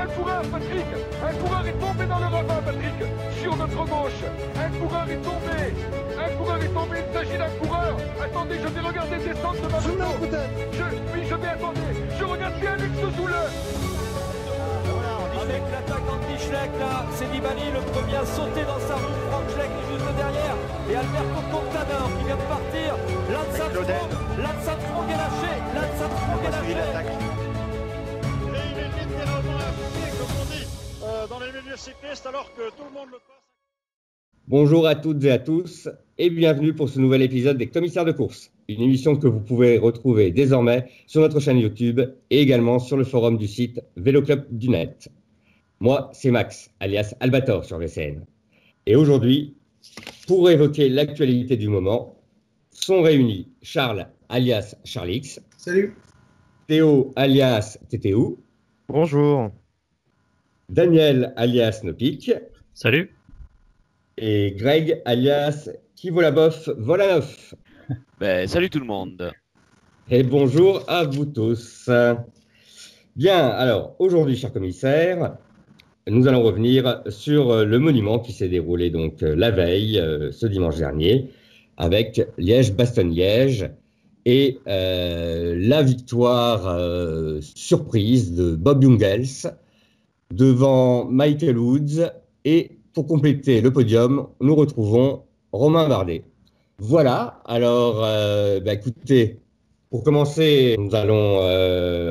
un coureur, Patrick. Un coureur est tombé dans le ravin, Patrick. Sur notre gauche. Un coureur est tombé. Un coureur est tombé. Il s'agit d'un coureur. Attendez, je vais regarder descendre de ma moto. Oui, je vais attendre. Je regarde bien Alex Soule. Avec l'attaque d'Anti-Schleck, là, c'est Nibali le premier à sauter dans sa roue. Frank Schleck est juste derrière. Et Alberto Contador qui vient de partir. Lance Armstrong est lâché. Lance Armstrong est lâché. Et il est littéralement impliqué, comme on dit, dans les milieux cyclistes, alors que tout le monde le passe. Bonjour à toutes et à tous et bienvenue pour ce nouvel épisode des Commissaires de course, une émission que vous pouvez retrouver désormais sur notre chaîne YouTube et également sur le forum du site Vélo Club du Net. Moi, c'est Max, alias Albator sur VCN. Et aujourd'hui, pour évoquer l'actualité du moment, sont réunis Charles, alias Charlix. Salut. Théo, alias TTU. Bonjour. Daniel, alias Nopik. Salut. Et Greg, alias Qui vaut la bof, vole à neuf. Salut tout le monde. Et bonjour à vous tous. Bien, alors aujourd'hui, chers commissaires, nous allons revenir sur le monument qui s'est déroulé donc la veille, ce dimanche dernier, avec Liège-Bastogne-Liège et la victoire surprise de Bob Jungels devant Michael Woods. Et pour compléter le podium, nous retrouvons Romain Bardet. Voilà, alors écoutez, pour commencer, nous allons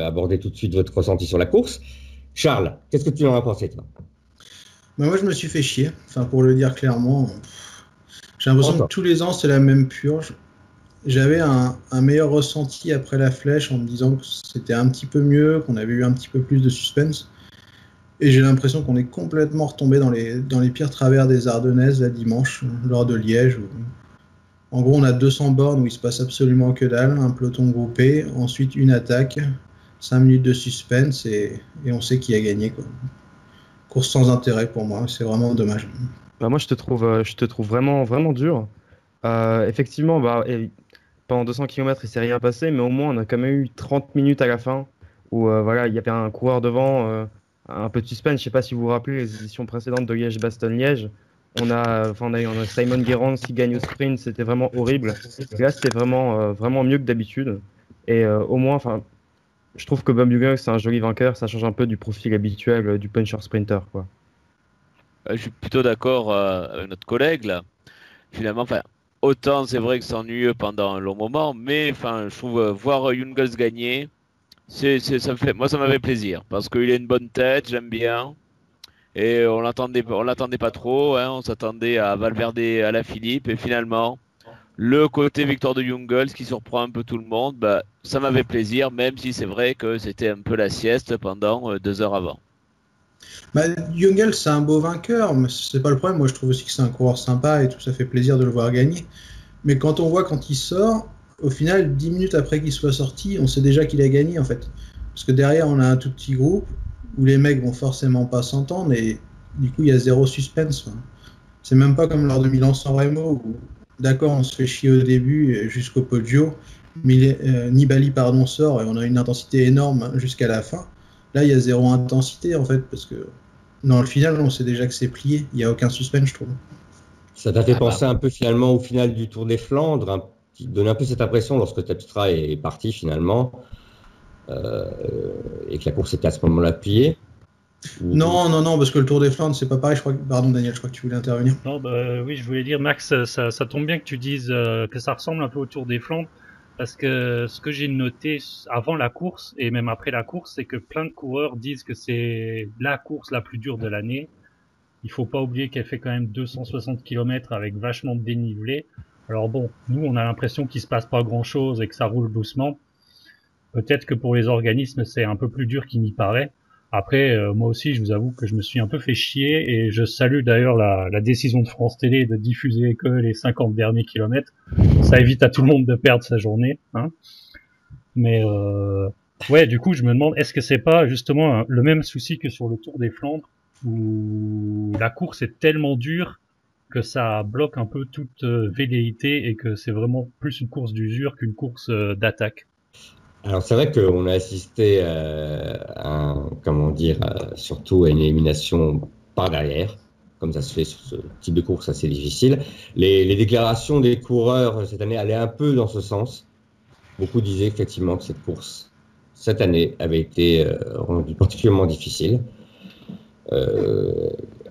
aborder tout de suite votre ressenti sur la course. Charles, qu'est-ce que tu en as pensé, toi ? Moi, je me suis fait chier. Enfin, pour le dire clairement, j'ai l'impression que tous les ans, c'est la même purge. J'avais un meilleur ressenti après la Flèche en me disant que c'était un petit peu mieux, qu'on avait eu un petit peu plus de suspense. Et j'ai l'impression qu'on est complètement retombé dans les pires travers des Ardennaises, là, dimanche, lors de Liège. En gros, on a 200 bornes où il se passe absolument que dalle, un peloton groupé, ensuite une attaque, 5 minutes de suspense et on sait qui a gagné, quoi. Course sans intérêt pour moi, c'est vraiment dommage. Moi, je te trouve vraiment, vraiment dur. Effectivement, pendant 200 km, il ne s'est rien passé, mais au moins, on a quand même eu 30 minutes à la fin où il y avait un coureur devant, un peu de suspense. Je ne sais pas si vous vous rappelez les éditions précédentes de Liège-Bastogne-Liège. On a Simon Guérand qui gagne au sprint, c'était vraiment horrible. Et là, c'était vraiment mieux que d'habitude. Et au moins, je trouve que Bob Jungels, c'est un joli vainqueur, ça change un peu du profil habituel du puncher sprinter, quoi. Je suis plutôt d'accord avec notre collègue là. Finalement, autant c'est vrai que c'est ennuyeux pendant un long moment, mais je trouve voir Jungels gagner, ça m'a fait plaisir parce qu'il a une bonne tête, j'aime bien. Et on l'attendait pas trop, hein, on s'attendait à Valverde, à la Philippe, et finalement, le côté victoire de Jungels qui surprend un peu tout le monde, ça m'avait plaisir, même si c'est vrai que c'était un peu la sieste pendant 2 heures avant. Jungels, c'est un beau vainqueur, mais c'est pas le problème. Moi, je trouve aussi que c'est un coureur sympa et tout, ça fait plaisir de le voir gagner. Mais quand on voit quand il sort, au final, 10 minutes après qu'il soit sorti, on sait déjà qu'il a gagné, en fait. Parce que derrière, on a un tout petit groupe où les mecs vont forcément pas s'entendre et du coup, il y a zéro suspense. C'est même pas comme lors de Milan-San Remo où, d'accord, on se fait chier au début jusqu'au Poggio, mais Nibali sort et on a une intensité énorme jusqu'à la fin. Là, il y a zéro intensité, en fait, parce que dans le final, on sait déjà que c'est plié. Il n'y a aucun suspense, je trouve. Ça t'a fait penser un peu finalement au final du Tour des Flandres, qui donne un peu cette impression lorsque Terpstra est parti finalement, et que la course était à ce moment-là pliée. Non, parce que le Tour des Flandres, c'est pas pareil. Pardon, Daniel, je crois que tu voulais intervenir. Non, oui, je voulais dire, Max, ça tombe bien que tu dises que ça ressemble un peu au Tour des Flandres, parce que ce que j'ai noté avant la course et même après la course, c'est que plein de coureurs disent que c'est la course la plus dure de l'année. Il faut pas oublier qu'elle fait quand même 260 km avec vachement de dénivelé. Alors bon, nous, on a l'impression qu'il se passe pas grand-chose et que ça roule doucement. Peut-être que pour les organismes, c'est un peu plus dur qu'il n'y paraît. Après, moi aussi, je vous avoue que je me suis un peu fait chier et je salue d'ailleurs la décision de France Télé de diffuser que les 50 derniers kilomètres. Ça évite à tout le monde de perdre sa journée, hein. Mais ouais, du coup, je me demande, est-ce que c'est pas justement le même souci que sur le Tour des Flandres où la course est tellement dure que ça bloque un peu toute velléité et que c'est vraiment plus une course d'usure qu'une course d'attaque. Alors c'est vrai qu'on a assisté surtout à une élimination par derrière, comme ça se fait sur ce type de course assez difficile. Les déclarations des coureurs cette année allaient un peu dans ce sens. Beaucoup disaient effectivement que cette course, cette année, avait été rendue particulièrement difficile.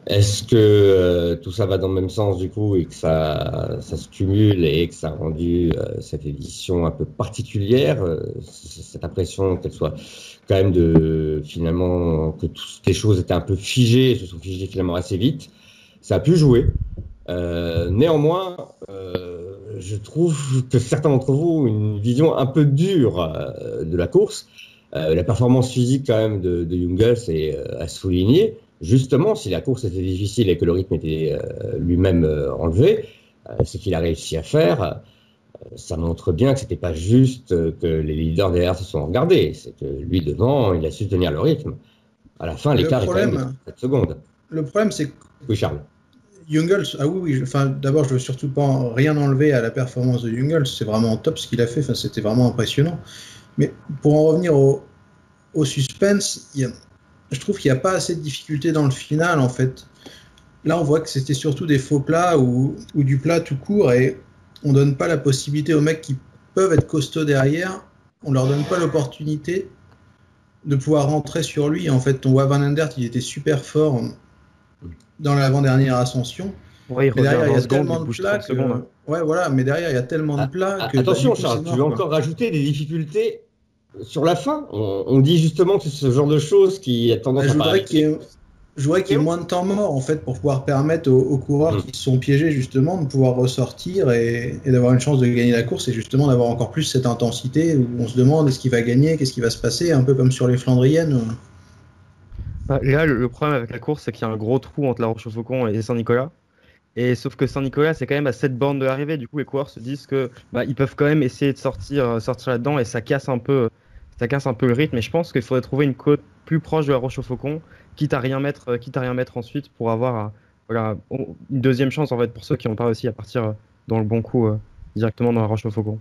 Est-ce que tout ça va dans le même sens du coup et que ça se cumule et que ça a rendu cette édition un peu particulière, cette impression qu'elle soit quand même finalement que toutes les choses étaient un peu figées, se sont figées finalement assez vite, ça a pu jouer. Néanmoins, je trouve que certains d'entre vous ont une vision un peu dure de la course. La performance physique quand même de Jungels est à souligner. Justement, si la course était difficile et que le rythme était lui-même enlevé, ce qu'il a réussi à faire, ça montre bien que c'était pas juste que les leaders derrière se sont regardés. C'est que lui devant, il a su tenir le rythme. À la fin, l'écart est quand même de 7 secondes. Le problème, c'est que Oui, Charles. Jungels, d'abord, je veux surtout pas rien enlever à la performance de Jungels. C'est vraiment top ce qu'il a fait. Enfin, c'était vraiment impressionnant. Mais pour en revenir au suspense, je trouve qu'il n'y a pas assez de difficultés dans le final, en fait. Là, on voit que c'était surtout des faux plats ou du plat tout court et on donne pas la possibilité aux mecs qui peuvent être costauds derrière, on leur donne pas l'opportunité de pouvoir rentrer sur lui. En fait, on voit Van Aert, il était super fort dans l'avant-dernière ascension. Ouais, mais derrière, il y a secondes, tellement de plats que... secondes. Ouais, voilà, mais derrière, il y a tellement de plats que... Attention, Charles, tu veux encore rajouter des difficultés sur la fin? On dit justement que c'est ce genre de choses qui a tendance à paraître... Je voudrais qu'il y ait moins de temps mort en fait pour pouvoir permettre aux coureurs qui sont piégés justement de pouvoir ressortir et d'avoir une chance de gagner la course et justement d'avoir encore plus cette intensité où on se demande est-ce qu'il va gagner, qu'est-ce qui va se passer, un peu comme sur les Flandriennes. Là, le problème avec la course, c'est qu'il y a un gros trou entre La Roche-aux-Faucons et Saint-Nicolas. Et sauf que Saint-Nicolas, c'est quand même à 7 bornes de l'arrivée. Du coup, les coureurs se disent que ils peuvent quand même essayer de sortir là-dedans et ça casse un peu le rythme. Et je pense qu'il faudrait trouver une côte plus proche de La Roche-aux-Faucons, quitte à rien mettre ensuite pour avoir une deuxième chance en fait pour ceux qui n'ont pas réussi à partir dans le bon coup directement dans La Roche-aux-Faucons.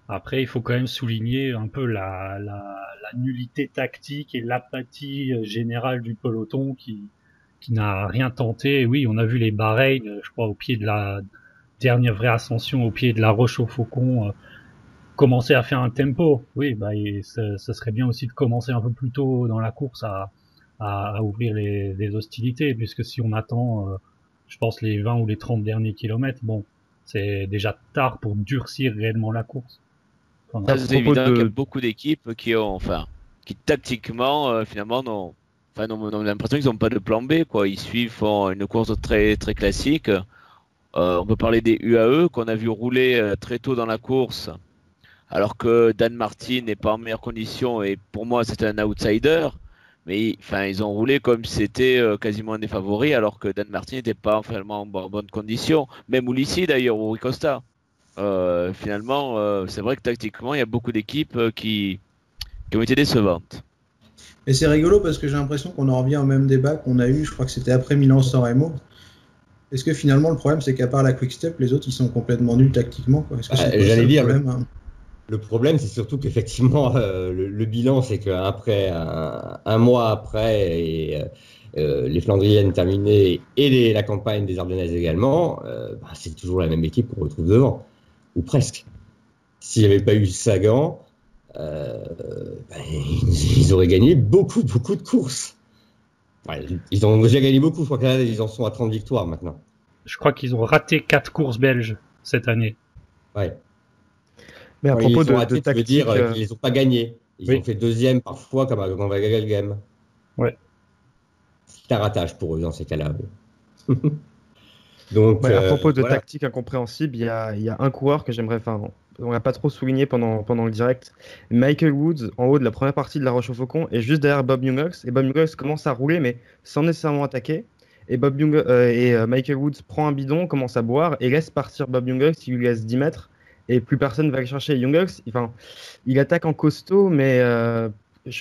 Après, il faut quand même souligner un peu la nullité tactique et l'apathie générale du peloton qui n'a rien tenté. Oui, on a vu les Bahreïn, je crois, au pied de la dernière vraie ascension, au pied de La Roche-aux-Faucons, commencer à faire un tempo. Oui, ça serait bien aussi de commencer un peu plus tôt dans la course à ouvrir les hostilités, puisque si on attend, je pense, les 20 ou les 30 derniers kilomètres, bon, c'est déjà tard pour durcir réellement la course. C'est évident qu'il y a beaucoup d'équipes qui tactiquement, finalement, n'ont l'impression qu'ils n'ont pas de plan B, quoi. Ils font une course très, très classique. On peut parler des UAE qu'on a vu rouler très tôt dans la course, alors que Dan Martin n'est pas en meilleure condition et pour moi c'est un outsider. Mais ils ont roulé comme si c'était quasiment un des favoris, alors que Dan Martin n'était pas finalement en bonne condition. Même Ulissi d'ailleurs, ou Rui Costa. Finalement, c'est vrai que tactiquement, il y a beaucoup d'équipes qui ont été décevantes. Et c'est rigolo parce que j'ai l'impression qu'on en revient au même débat qu'on a eu, je crois que c'était après Milan-San Remo. Est-ce que finalement le problème c'est qu'à part la Quick Step, les autres ils sont complètement nuls tactiquement, quoi? Est-ce que j'allais dire, le problème c'est surtout qu'effectivement le bilan c'est qu'après un mois après et les Flandriennes terminées et la campagne des Ardennaises également, c'est toujours la même équipe qu'on retrouve devant. Ou presque. S'il n'y avait pas eu Sagan, ils auraient gagné beaucoup de courses. Ouais, ils ont déjà gagné beaucoup, je crois qu'ils en sont à 30 victoires maintenant. Je crois qu'ils ont raté 4 courses belges cette année. Ouais. Mais à propos de tactique, tu veux dire qu'ils ne les ont pas gagnés. Ils ont fait deuxième parfois comme dans Wagelgem. Ouais. C'est un ratage pour eux dans ces cas-là. Donc, à propos de tactique incompréhensible, il y a un coureur que j'aimerais, on l'a pas trop souligné pendant le direct. Michael Woods, en haut de la première partie de La Roche-aux-Faucons, est juste derrière Bob Jungels. Et Bob Jungels commence à rouler, mais sans nécessairement attaquer. Et Michael Woods prend un bidon, commence à boire et laisse partir Bob Jungels. Il lui laisse 10 mètres et plus personne va le chercher. Jungels, il attaque en costaud, mais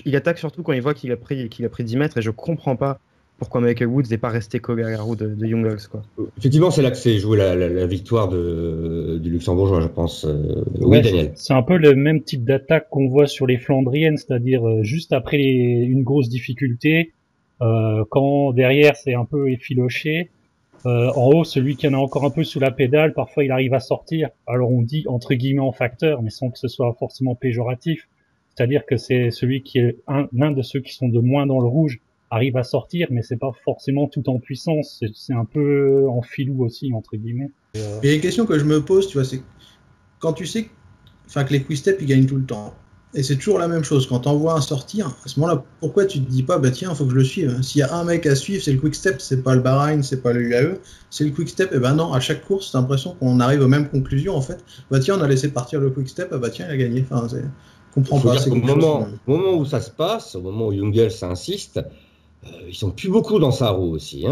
il attaque surtout quand il voit qu'il a pris 10 mètres. Et je comprends pas pourquoi Michael Woods n'est pas resté collé à la roue de Young Guns, quoi. Effectivement, c'est là que s'est jouée la victoire du Luxembourgeois, je pense. Oui, Ouais, Daniel. c'est un peu le même type d'attaque qu'on voit sur les Flandriennes, c'est-à-dire juste après une grosse difficulté, quand derrière c'est un peu effiloché, en haut, celui qui en a encore un peu sous la pédale, parfois il arrive à sortir. Alors on dit entre guillemets en facteur, mais sans que ce soit forcément péjoratif. C'est-à-dire que c'est celui qui est l'un de ceux qui sont de moins dans le rouge arrive à sortir, mais c'est pas forcément tout en puissance. C'est un peu en filou aussi entre guillemets. Mais il y a une question que je me pose, tu vois, c'est quand tu sais que les quick-step ils gagnent tout le temps. Et c'est toujours la même chose. Quand tu en vois un sortir, à ce moment-là, pourquoi tu te dis pas, bah tiens, il faut que je le suive. S'il y a un mec à suivre, c'est le quick-step, c'est pas le Bahreïn, c'est pas le UAE, c'est le quick-step. Et ben non, à chaque course, t'as l'impression qu'on arrive aux mêmes conclusions en fait. Bah tiens, on a laissé partir le quick-step, bah tiens, il a gagné. Enfin, comprends pas. Au moment où ça se passe, au moment où Jungels insiste, ils sont plus beaucoup dans sa roue aussi,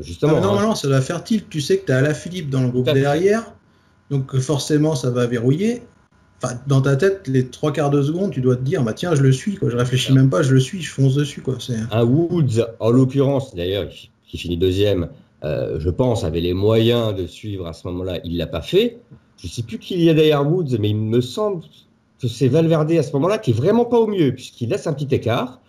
justement. Normalement, ça va faire tilt. Tu sais que tu as Alaphilippe dans le groupe derrière, donc forcément, ça va verrouiller. Enfin, dans ta tête, les 3/4 de seconde, tu dois te dire, bah tiens, je le suis, quoi. Je réfléchis même pas, je le suis, je fonce dessus, quoi. Un Woods, en l'occurrence, d'ailleurs, qui finit deuxième, je pense, avait les moyens de suivre à ce moment-là. Il l'a pas fait. Je sais plus qui il y a derrière Woods, mais il me semble que c'est Valverde à ce moment-là qui est vraiment pas au mieux, puisqu'il laisse un petit écart.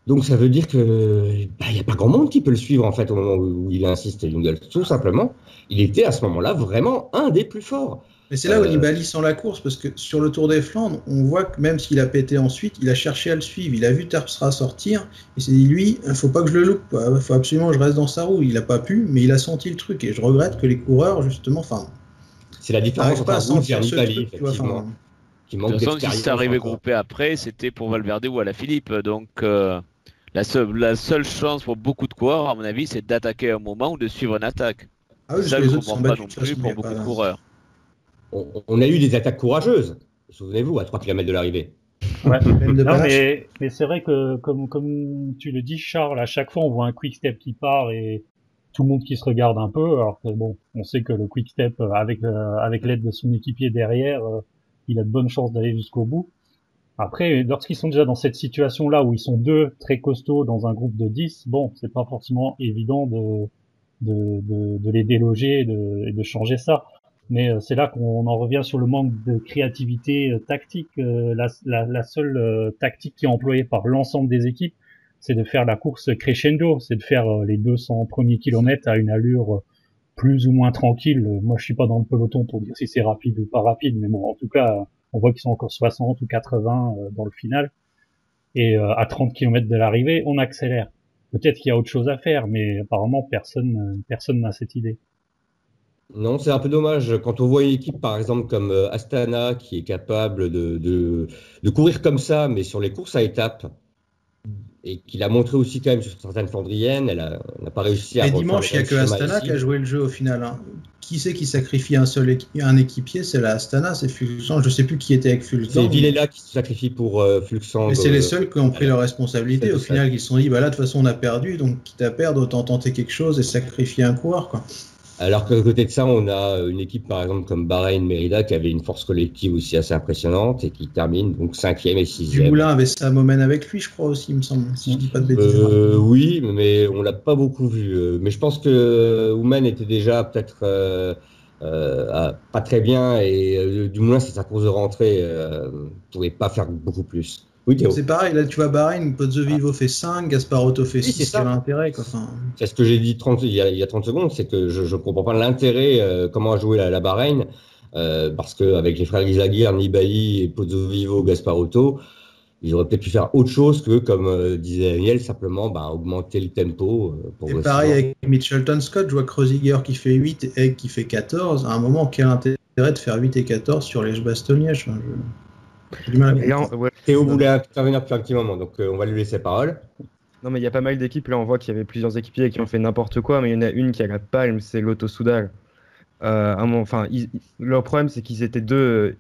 Donc ça veut dire que il y a pas grand monde qui peut le suivre en fait au moment où il insiste, Jungels, tout simplement. Il était à ce moment-là vraiment un des plus forts. Mais c'est là où Nibali sent la course, parce que sur le Tour des Flandres, on voit que même s'il a pété ensuite, il a cherché à le suivre. Il a vu Terpstra sortir, il s'est dit, lui, il faut pas que je le loupe, il faut absolument que je reste dans sa roue. Il a pas pu, mais il a senti le truc. Et je regrette que les coureurs, justement, c'est la différence entre Woods et Nibali, effectivement. Qui manque de toute façon, si c'est arrivé groupé après, c'était pour Valverde ou Alaphilippe. Donc la seule chance pour beaucoup de coureurs, à mon avis, c'est d'attaquer un moment ou de suivre une attaque. Ah oui, ça, je ne comprends pas non plus pour beaucoup de coureurs. On a eu des attaques courageuses, souvenez-vous, à 3 km de l'arrivée. Ouais. Non, mais c'est vrai que, comme tu le dis, Charles, à chaque fois, on voit un quick-step qui part et tout le monde qui se regarde un peu, alors que bon, on sait que le quick-step, avec l'aide de son équipier derrière, il a de bonnes chances d'aller jusqu'au bout. Après, lorsqu'ils sont déjà dans cette situation-là où ils sont deux très costauds dans un groupe de 10, bon, c'est pas forcément évident de les déloger et de changer ça. Mais c'est là qu'on en revient sur le manque de créativité tactique. La seule tactique qui est employée par l'ensemble des équipes, c'est de faire la course crescendo, c'est de faire les 200 premiers kilomètres à une allure plus ou moins tranquille. Moi, je suis pas dans le peloton pour dire si c'est rapide ou pas rapide, mais bon, en tout cas, on voit qu'ils sont encore 60 ou 80 dans le final. Et à 30 km de l'arrivée, on accélère. Peut-être qu'il y a autre chose à faire, mais apparemment, personne n'a cette idée. Non, c'est un peu dommage. Quand on voit une équipe, par exemple, comme Astana, qui est capable de courir comme ça, mais sur les courses à étapes, et qu'il a montré aussi quand même sur certaines Flandriennes, elle n'a pas réussi à... Et dimanche, il n'y a que Astana qui a joué le jeu au final. Hein. Qui c'est qui sacrifie un équipier? C'est la Astana, c'est Fuglsang. Je ne sais plus qui était avec Fuglsang. C'est Villela qui se sacrifie pour Fuglsang. Mais c'est les seuls qui ont pris leur responsabilité. Au final, ils se sont dit, bah là, de toute façon, on a perdu, donc quitte à perdre, autant tenter quelque chose et sacrifier un coureur, quoi. Alors qu'à côté de ça, on a une équipe, par exemple, comme Bahreïn Merida, qui avait une force collective aussi assez impressionnante et qui termine donc 5e et 6e. Dumoulin avait Saint-Moment avec lui, je crois aussi, il me semble, si je dis pas de bêtises. Oui, mais on l'a pas beaucoup vu. Mais je pense que Oumen était déjà peut-être pas très bien et Dumoulin, c'est sa course de rentrée, pouvait pas faire beaucoup plus. Oui, Théo. C'est pareil, là tu vois Bahreïn, Pozzovivo fait 5, Gasparotto fait 6, c'est l'intérêt. C'est ce que j'ai dit il y a 30 secondes, c'est que je ne comprends pas l'intérêt, comment a joué la Bahreïn, parce qu'avec les frères Izagirre, Nibali et Pozzovivo, Gasparotto, ils auraient peut-être pu faire autre chose que, comme disait Daniel, simplement augmenter le tempo. Et pareil avec Mitchelton Scott, je vois Kreuziger qui fait 8 et Egg qui fait 14. À un moment, quel intérêt de faire 8 et 14 sur Liège-Bastogne-Liège? J'ai du mal à Théo voulait intervenir depuis un petit moment, donc on va lui laisser la parole. Non, mais il y a pas mal d'équipes. Là, on voit qu'il y avait plusieurs équipiers qui ont fait n'importe quoi, mais il y en a une qui a la palme, c'est Lotto Soudal. Leur problème, c'est qu'ils étaient deux,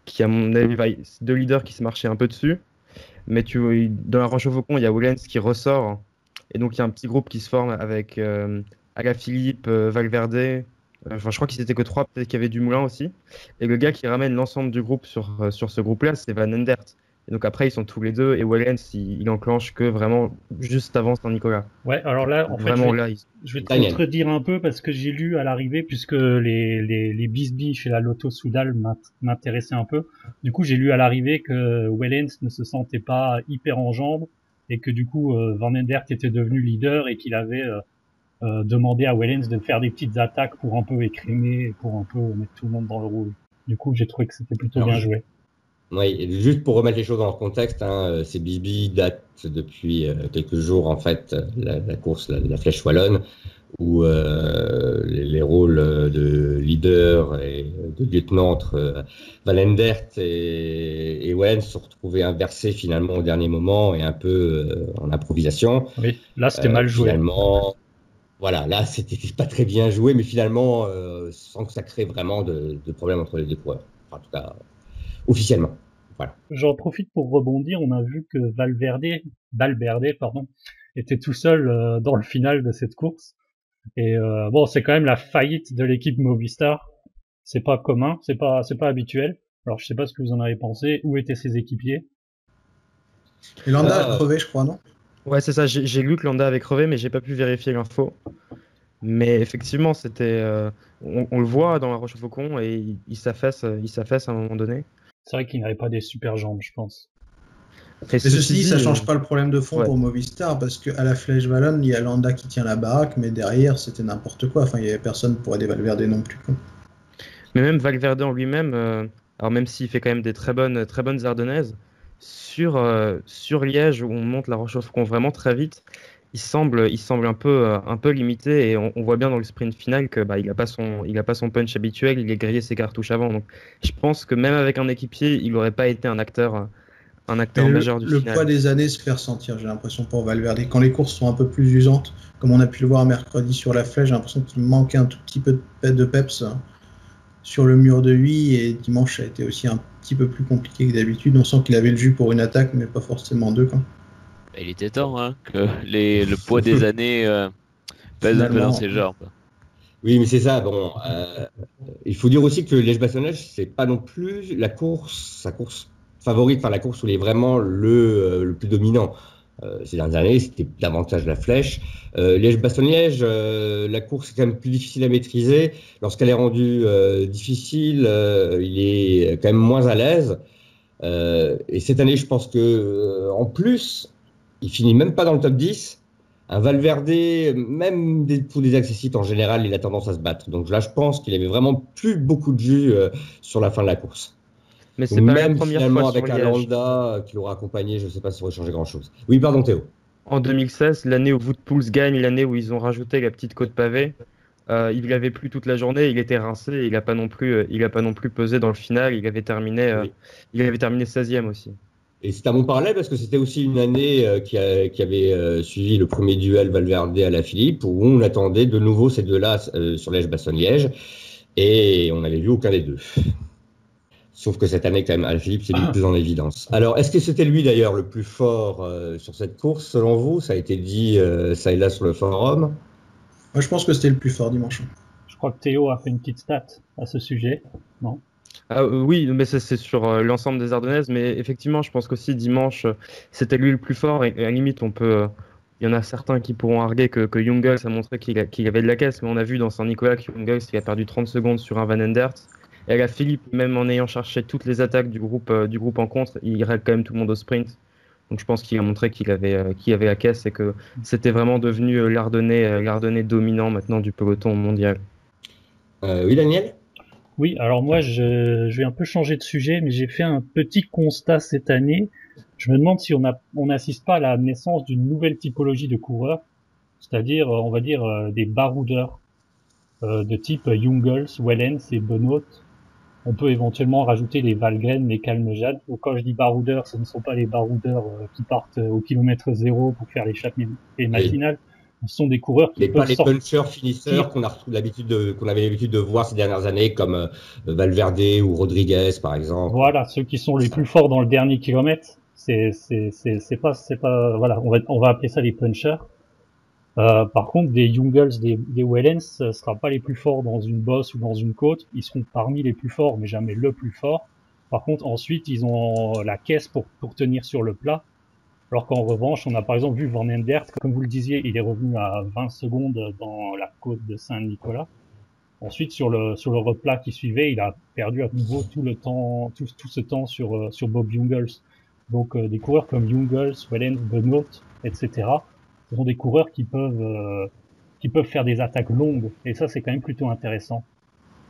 qui, à mon avis, deux leaders qui se marchaient un peu dessus. Mais dans la Rochefoucauld, il y a Ollens qui ressort, et donc il y a un petit groupe qui se forme avec Alaphilippe, Valverde. Je crois qu'ils étaient que 3, peut-être qu'il y avait Dumoulin aussi. Et le gars qui ramène l'ensemble du groupe sur ce groupe-là, c'est Van Endert, Et donc après, ils sont tous les deux, et Wellens, il enclenche que vraiment juste avant Saint-Nicolas. Ouais, alors là, en fait, Vraiment là, je vais te Daniel. contredire un peu parce que j'ai lu à l'arrivée, puisque les Bisbee chez la Lotto Soudal m'intéressaient un peu. Du coup, j'ai lu à l'arrivée que Wellens ne se sentait pas hyper en jambes et que du coup, Van Endert était devenu leader et qu'il avait demandé à Wellens de faire des petites attaques pour un peu écrémer, pour un peu mettre tout le monde dans le rouge. Du coup, j'ai trouvé que c'était plutôt Alors, bien joué. Oui, juste pour remettre les choses dans leur contexte, hein, ces Bisbee datent depuis quelques jours, en fait, la course, la Flèche Wallonne, où les rôles de leader et de lieutenant entre Van Endert et Wellens se sont retrouvés inversés finalement au dernier moment et un peu en improvisation. Oui, là, c'était mal joué. Finalement, voilà, là, c'était pas très bien joué, mais finalement, sans que ça crée vraiment de problèmes entre les deux coureurs. Enfin, en tout cas, officiellement. Voilà. J'en profite pour rebondir. On a vu que Valverde, était tout seul dans le final de cette course. Et bon, c'est quand même la faillite de l'équipe Movistar. C'est pas commun, c'est pas habituel. Alors je sais pas ce que vous en avez pensé. Où étaient ses équipiers? Et Landa a crevé, je crois, non? Ouais, c'est ça. J'ai lu que Landa avait crevé, mais j'ai pas pu vérifier l'info. Mais effectivement, c'était, on le voit dans la Rochefoucauld et il s'affaisse à un moment donné. C'est vrai qu'il n'avait pas des super jambes, je pense. Et ceci dit, ça change pas le problème de fond pour Movistar, parce qu'à la Flèche Wallonne, il y a Landa qui tient la baraque, mais derrière, c'était n'importe quoi. Enfin, il y avait personne pour aider Valverde non plus, quoi. Mais même Valverde en lui-même, alors même s'il fait quand même des très bonnes ardennaises, sur Liège, où on monte la Rochefoucauld vraiment très vite, il semble un peu limité, et on voit bien dans le sprint final que il a pas son punch habituel, il a grillé ses cartouches avant. Donc je pense que même avec un équipier, il n'aurait pas été un acteur majeur du final. Le poids des années se fait ressentir, j'ai l'impression, pour Valverde. Quand les courses sont un peu plus usantes, comme on a pu le voir mercredi sur la Flèche, j'ai l'impression qu'il manquait un tout petit peu de peps sur le mur de Huy, et dimanche a été aussi un petit peu plus compliqué que d'habitude. On sent qu'il avait le jus pour une attaque, mais pas forcément deux, quoi. Il était temps hein, que le poids des années pèse un peu dans ses jambes. Oui, mais c'est ça. Bon, il faut dire aussi que Liège-Bastogne-Liège, c'est pas non plus sa course favorite, enfin la course où il est vraiment le plus dominant. Ces dernières années, c'était davantage la Flèche. Liège-Bastogne-Liège, la course est quand même plus difficile à maîtriser. Lorsqu'elle est rendue difficile, il est quand même moins à l'aise. Et cette année, je pense que en plus, il finit même pas dans le top 10. Un Valverde, même pour des accessites en général, il a tendance à se battre. Donc là, je pense qu'il avait vraiment plus beaucoup de jus sur la fin de la course. Mais c'est pas la première finalement, fois avec sur un Liège. Landa qui l'aura accompagné, je ne sais pas si ça aurait changé grand-chose. Oui, pardon Théo. En 2016, l'année où Woodpools gagne, l'année où ils ont rajouté la petite côte pavée, il avait plu toute la journée, il était rincé, il a pas non plus pesé dans le final, il avait terminé 16e aussi. Et c'est un bon parallèle parce que c'était aussi une année qui avait suivi le premier duel Valverde à la Philippe, où on attendait de nouveau ces deux-là sur Liège-Bastogne-Liège, et on n'avait vu aucun des deux. Sauf que cette année, quand même, Alaphilippe s'est mis plus en évidence. Alors, est-ce que c'était lui, d'ailleurs, le plus fort sur cette course, selon vous? Ça a été dit ça et là sur le forum. Moi, je pense que c'était le plus fort dimanche. Je crois que Théo a fait une petite stat à ce sujet, non? Oui, mais c'est sur l'ensemble des Ardennaises, mais effectivement, je pense qu'aussi dimanche, c'était lui le plus fort, et à la limite, il y en a certains qui pourront arguer que Jungels a montré qu'il avait de la caisse, mais on a vu dans Saint-Nicolas que Jungels il a perdu 30 secondes sur un Van Endert. Et à la Philippe, même en ayant cherché toutes les attaques du groupe en contre, il règle quand même tout le monde au sprint. Donc je pense qu'il a montré qu'il avait la caisse et que c'était vraiment devenu l'Ardennais dominant maintenant du peloton mondial. Oui, Daniel? Oui, alors moi je vais un peu changer de sujet, mais j'ai fait un petit constat cette année. Je me demande si on n'assiste pas à la naissance d'une nouvelle typologie de coureurs, c'est-à-dire, on va dire, des baroudeurs de type Jungels, Wellens et Benoît. On peut éventuellement rajouter les Valgren, les Calmejad. Donc quand je dis baroudeurs, ce ne sont pas les baroudeurs qui partent au kilomètre zéro pour faire l'échappée matinale. Ce sont des coureurs qui mais peuvent pas les punchers finisseurs qu'on avait l'habitude de voir ces dernières années, comme Valverde ou Rodriguez, par exemple. Voilà, ceux qui sont les plus forts dans le dernier kilomètre. C'est pas, voilà, on va appeler ça les punchers. Par contre, des Jungels, des Wellens, ce sera pas les plus forts dans une bosse ou dans une côte. Ils seront parmi les plus forts, mais jamais le plus fort. Par contre, ensuite, ils ont la caisse pour tenir sur le plat. Alors qu'en revanche, on a par exemple vu Van Endert, comme vous le disiez, il est revenu à 20 secondes dans la côte de Saint-Nicolas. Ensuite, sur le replat qui suivait, il a perdu à nouveau tout ce temps sur Bob Jungels. Donc des coureurs comme Jungels, Wellens, Benoît, etc. Ce sont des coureurs qui peuvent faire des attaques longues. Et ça, c'est quand même plutôt intéressant.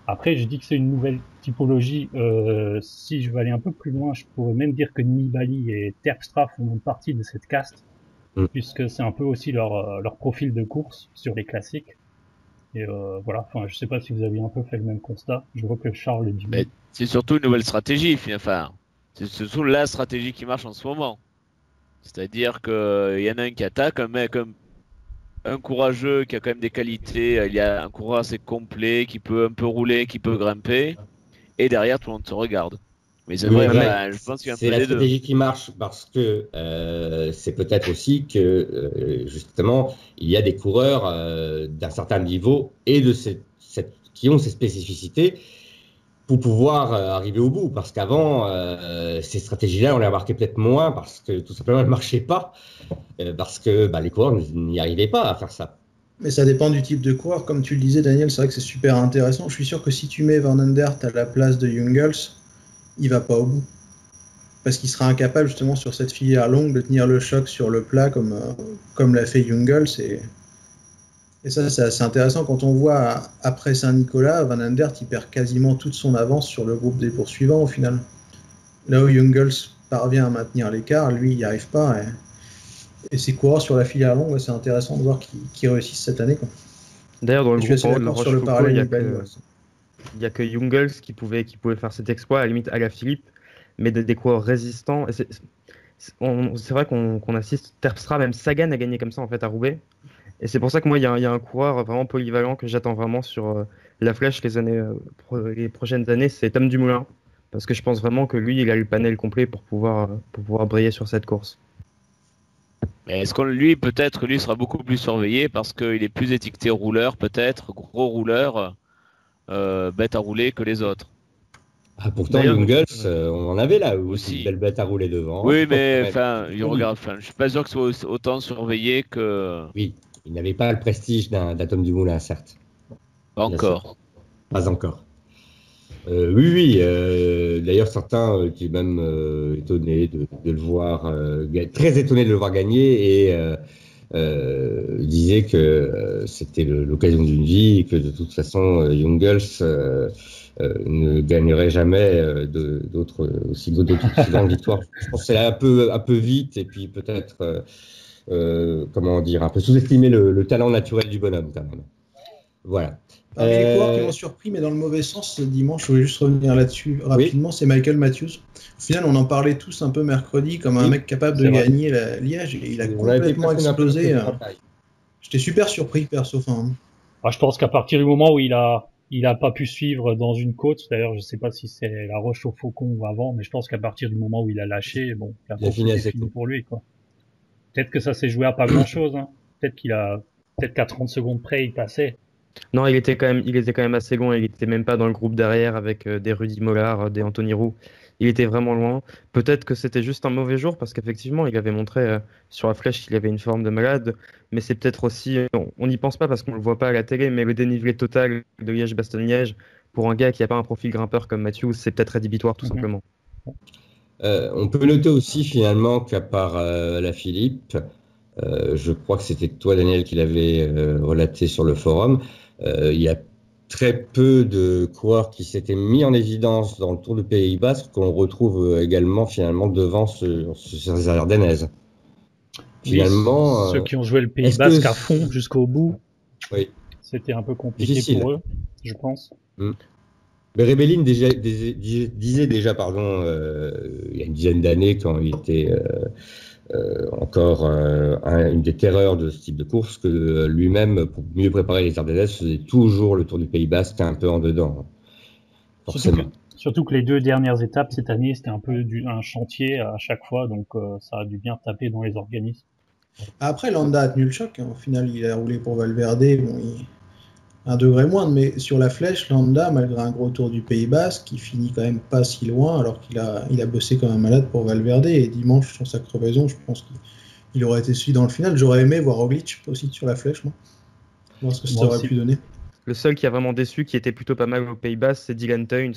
Après, je dis que c'est une nouvelle typologie. Si je veux aller un peu plus loin, je pourrais même dire que Nibali et Terpstra font partie de cette caste, puisque c'est un peu aussi leur profil de course sur les classiques. Et voilà, enfin, je sais pas si vous avez un peu fait le même constat. Je vois que Charles dit. Mais c'est surtout une nouvelle stratégie, enfin, c'est surtout la stratégie qui marche en ce moment. C'est-à-dire qu'il y en a un qui attaque, un courageux qui a quand même des qualités, il y a un coureur assez complet, qui peut un peu rouler, qui peut grimper, et derrière tout le monde se regarde. Mais c'est vrai, je pense qu'il y a un peu c'est la des deux. stratégie qui marche parce que c'est peut-être aussi que justement il y a des coureurs d'un certain niveau et qui ont ces spécificités pour pouvoir arriver au bout. Parce qu'avant, ces stratégies-là, on les remarquait peut-être moins parce que tout simplement elles ne marchaient pas, parce que les coureurs n'y arrivaient pas à faire ça. Mais ça dépend du type de coureur. Comme tu le disais, Daniel, c'est vrai que c'est super intéressant. Je suis sûr que si tu mets Van Endert à la place de Jungels, il va pas au bout. Parce qu'il sera incapable, justement, sur cette filière longue, de tenir le choc sur le plat comme l'a fait Jungels. Et ça, c'est assez intéressant. Quand on voit, après Saint-Nicolas, Van Endert, il perd quasiment toute son avance sur le groupe des poursuivants, au final. Là où Jungels parvient à maintenir l'écart, lui, il n'y arrive pas. Et ces coureurs sur la filière longue, c'est intéressant de voir qu'ils réussissent cette année, quoi. D'ailleurs, dans le groupe en haut de la sur le Rochefoucauld, parallèle, il n'y a que Jungels qui pouvait faire cet exploit, à la limite à la Philippe, mais des coureurs résistants. Et c'est vrai qu'on assiste, Terpstra, même Sagan a gagné comme ça en fait à Roubaix. Et c'est pour ça que moi, il y a un coureur vraiment polyvalent que j'attends vraiment sur la flèche les prochaines années, c'est Tom Dumoulin. Parce que je pense vraiment que lui, il a le panel complet pour pouvoir briller sur cette course. Mais est-ce que peut-être, lui sera beaucoup plus surveillé parce qu'il est plus étiqueté rouleur, peut-être, gros rouleur, bête à rouler que les autres. Pourtant, Jungels, on en avait là aussi une belle bête à rouler devant. Oui, mais je suis pas sûr que ce soit autant surveillé que. Oui, il n'avait pas le prestige d'un Tom Dumoulin, certes. Pas encore. Pas encore. Oui. D'ailleurs, certains étaient même étonnés de le voir, très étonnés de le voir gagner et disaient que c'était l'occasion d'une vie et que de toute façon, Jungels ne gagnerait jamais d'autres aussi grandes victoires. Je pense que c'est un peu vite et puis peut-être, comment dire, un peu sous-estimer le talent naturel du bonhomme quand même. Voilà. Parmi les coureurs qui m'ont surpris, mais dans le mauvais sens, ce dimanche, je voulais juste revenir là-dessus rapidement, c'est Michael Matthews. Au final, on en parlait tous un peu mercredi comme un mec capable de gagner la Liège, et il a complètement explosé. J'étais super surpris, perso. Je pense qu'à partir du moment où il a pas pu suivre dans une côte, d'ailleurs, je sais pas si c'est la Roche au Faucon ou avant, mais je pense qu'à partir du moment où il a lâché, bon, c'est fini pour lui, quoi. Peut-être que ça s'est joué à pas grand-chose, hein. Peut-être qu'à 30 secondes près, il passait. Non, il était quand même assez loin. Il était même pas dans le groupe derrière avec des Rudy Mollard, des Anthony Roux. Il était vraiment loin. Peut-être que c'était juste un mauvais jour parce qu'effectivement, il avait montré sur la flèche qu'il avait une forme de malade. Mais c'est peut-être aussi, on n'y pense pas parce qu'on le voit pas à la télé, mais le dénivelé total de Liège-Bastogne-Liège pour un gars qui n'a pas un profil grimpeur comme Matthews, c'est peut-être rédhibitoire tout simplement. On peut noter aussi finalement qu'à part la Philippe, je crois que c'était toi, Daniel, qui l'avait relaté sur le forum. Il y a très peu de coureurs qui s'étaient mis en évidence dans le Tour du Pays Basque qu'on retrouve également finalement devant sur ces Ardennaises. Finalement, ceux qui ont joué le Pays Basque à fond jusqu'au bout, c'était un peu compliqué pour eux, je pense. Mais Rebellin disait déjà, il y a une dizaine d'années, quand il était encore une des terreurs de ce type de course, que lui-même, pour mieux préparer les Ardennaises, faisait toujours le Tour du Pays Basque un peu en dedans. Forcément. Surtout que les 2 dernières étapes cette année, c'était un peu un chantier à chaque fois, donc ça a dû bien taper dans les organismes. Après, Landa a tenu le choc. Hein. Au final, il a roulé pour Valverde. Bon, un degré moindre, mais sur la flèche, Landa, malgré un gros tour du Pays Basque, il finit quand même pas si loin, alors qu'il a bossé comme un malade pour Valverde, et dimanche, sur sa crevaison, je pense qu'il aurait été suivi dans le final. J'aurais aimé voir Roglic aussi sur la flèche, moi. Voir ce que ça aurait pu donner. Le seul qui a vraiment déçu, qui était plutôt pas mal au Pays Basque, c'est Dylan Teuns,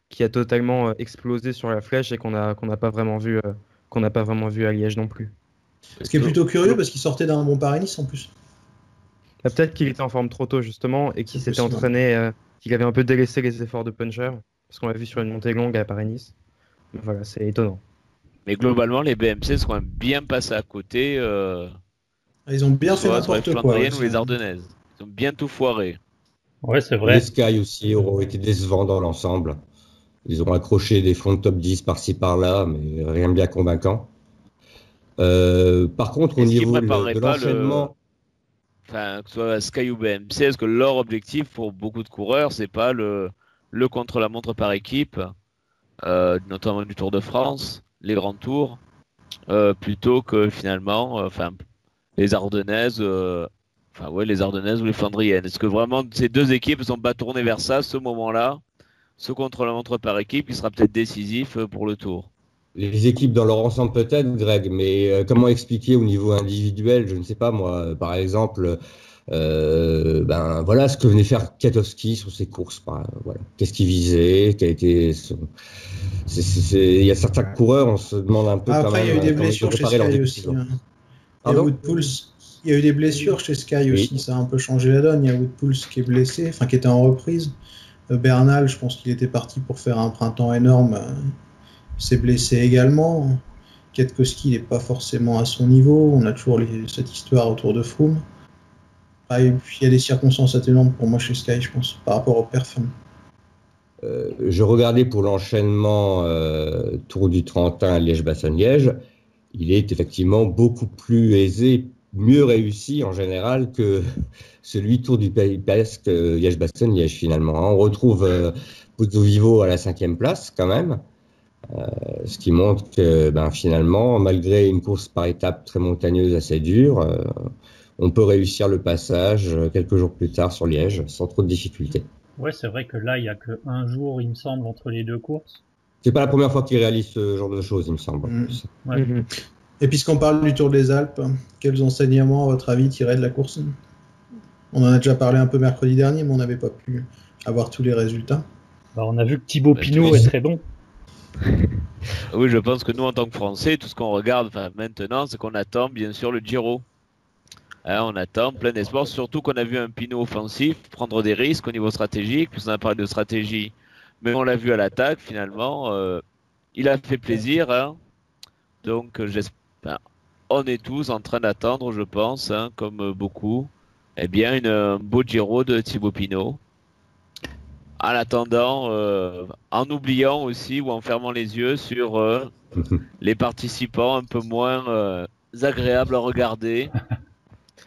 qui a totalement explosé sur la flèche et qu'on n'a pas vraiment vu à Liège non plus. Ce qui est plutôt curieux, parce qu'il sortait d'un bon Paris-Nice en plus. Peut-être qu'il était en forme trop tôt justement et qu'il s'était entraîné, qu'il avait un peu délaissé les efforts de puncher, parce qu'on l'a vu sur une montée longue à Paris-Nice. Voilà, c'est étonnant. Mais globalement, les BMC sont quand même bien passés à côté. Ils ont bien fait sur n'importe les quoi. Flandriennes ou les Ardennaises. Ils ont bien tout foiré. Ouais, c'est vrai. Les Sky aussi auront été décevants dans l'ensemble. Ils ont accroché des fonds de top 10 par-ci par-là, mais rien de bien convaincant. Par contre, au niveau de l'enchaînement... Enfin, que ce soit Sky ou BMC, est-ce que leur objectif pour beaucoup de coureurs, c'est pas le contre-la-montre par équipe, notamment du Tour de France, les grands tours, plutôt que finalement, les Ardennaises, les Ardennaises ou les Flandriennes. Est-ce que vraiment ces deux équipes ne sont pas tournées vers ça, ce moment-là, ce contre-la-montre par équipe, qui sera peut-être décisif pour le Tour? Les équipes dans leur ensemble peut-être, Greg, mais comment expliquer au niveau individuel, je ne sais pas moi, par exemple, voilà ce que venait faire Kwiatkowski sur ses courses. Voilà. Qu'est-ce qu'il visait, quel était son... Il y a certains coureurs, on se demande un peu Après, il y a eu des blessures chez Sky aussi. Il y a eu des blessures chez Sky aussi, ça a un peu changé la donne. Il y a Woodpulse qui est blessé, qui était en reprise. Bernal, je pense qu'il était parti pour faire un printemps énorme. S'est blessé également. Kwiatkowski n'est pas forcément à son niveau. On a toujours cette histoire autour de Froome. Et puis il y a des circonstances atténuantes pour moi chez Sky, je pense, par rapport au perf. Je regardais pour l'enchaînement Tour du Trentin, Liège-Bastogne-Liège. Il est effectivement beaucoup plus aisé, mieux réussi en général que celui Tour du Pays Basque, Liège-Bastogne-Liège finalement. On retrouve Pozzo Vivo à la 5e place quand même. Ce qui montre que finalement, malgré une course par étapes très montagneuse, assez dure, on peut réussir le passage quelques jours plus tard sur Liège sans trop de difficultés. Ouais, c'est vrai que là, il n'y a qu'un jour, il me semble, entre les deux courses. C'est pas la première fois qu'il réalise ce genre de choses, il me semble. Ouais. Et puisqu'on parle du Tour des Alpes, quels enseignements, à votre avis, tirés de la course? On en a déjà parlé un peu mercredi dernier, mais on n'avait pas pu avoir tous les résultats. On a vu que Thibaut Pinot est très bon. Oui, je pense que nous, en tant que Français, tout ce qu'on regarde maintenant, c'est qu'on attend bien sûr le Giro. On attend plein d'espoir, surtout qu'on a vu un Pinot offensif prendre des risques au niveau stratégique, puisqu'on a parlé de stratégie, mais on l'a vu à l'attaque finalement. Il a fait plaisir, donc on est tous en train d'attendre, je pense, comme beaucoup, un beau Giro de Thibaut Pinot. En attendant, en oubliant aussi ou en fermant les yeux sur les participants un peu moins agréables à regarder.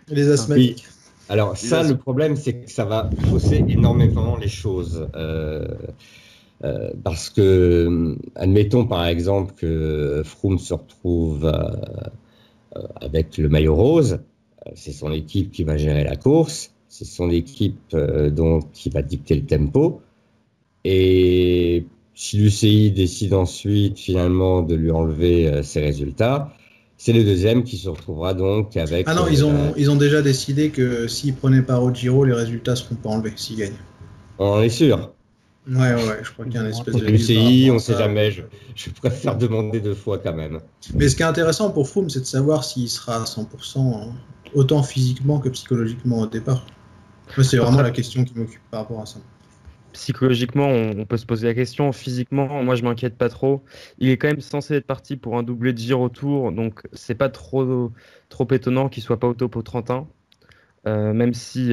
Les asthmatiques. Oui. Alors le problème, c'est que ça va fausser énormément les choses. Parce que, admettons par exemple que Froome se retrouve avec le maillot rose, c'est son équipe qui va gérer la course. C'est son équipe qui va dicter le tempo. Et si l'UCI décide ensuite finalement de lui enlever ses résultats, c'est le deuxième qui se retrouvera donc avec... Ah non, ils ont déjà décidé que s'ils prenaient part au Giro, les résultats ne seront pas enlevés s'ils gagnent. On en est sûr. Ouais, je crois qu'il y a une espèce de... L'UCI, on ne sait jamais, je préfère demander 2 fois quand même. Mais ce qui est intéressant pour Froome, c'est de savoir s'il sera à 100%, autant physiquement que psychologiquement au départ. Moi, c'est vraiment la question qui m'occupe par rapport à ça. Psychologiquement, on peut se poser la question. Physiquement, moi, je m'inquiète pas trop. Il est quand même censé être parti pour un doublé de Giro Tour, donc c'est pas trop étonnant qu'il soit pas au top au Trentin. Même si,